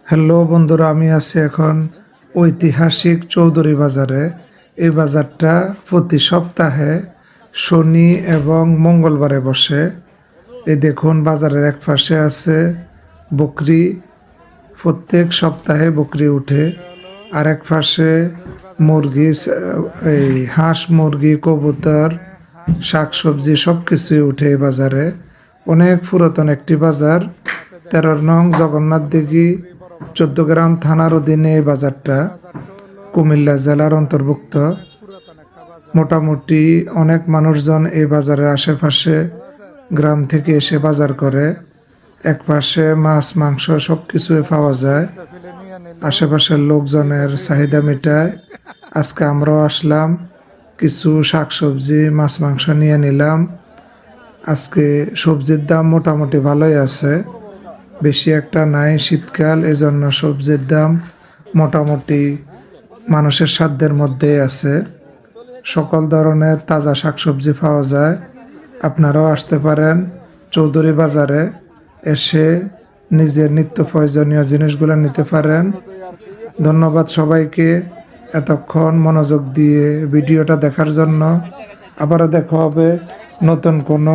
Hello বন্ধুরা, আমি আছি এখন ঐতিহাসিক চৌধুরী বাজারে। এই বাজারটা প্রতি সপ্তাহে শনি এবং মঙ্গলবারে বসে। এই দেখুন, বাজারের এক পাশে আছে বকরি, প্রত্যেক সপ্তাহে বকরি উঠে। আর এক পাশে মুরগি, এই হাঁস মুরগি কবুতর শাকসবজি সব কিছুই উঠে এই বাজারে। অনেক পুরাতন একটি বাজার। 13 নং জগন্নাথ দিঘি 14 গ্রাম থানার অধীনে এই বাজারটা, কুমিল্লা জেলার অন্তর্ভুক্ত। মোটামুটি অনেক মানুষজন এই বাজারের আশেপাশে গ্রাম থেকে এসে বাজার করে। এক পাশে মাছ মাংস সব কিছুই পাওয়া যায়, আশেপাশের লোকজনের চাহিদা মেটায়। আজকে আমরাও আসলাম, কিছু শাকসবজি মাছ মাংস নিয়ে নিলাম। আজকে সবজির দাম মোটামুটি ভালোই আছে, বেশি একটা নাই, শীতকাল, এজন্য সবজির দাম মোটামুটি মানুষের সাধ্যের মধ্যেই আছে। সকল ধরনের তাজা শাকসবজি পাওয়া যায়। আপনারাও আসতে পারেন চৌধুরী বাজারে, এসে নিজের নিত্য প্রয়োজনীয় জিনিসগুলো নিতে পারেন। ধন্যবাদ সবাইকে এতক্ষণ মনোযোগ দিয়ে ভিডিওটা দেখার জন্য। আবারও দেখা হবে নতুন কোনো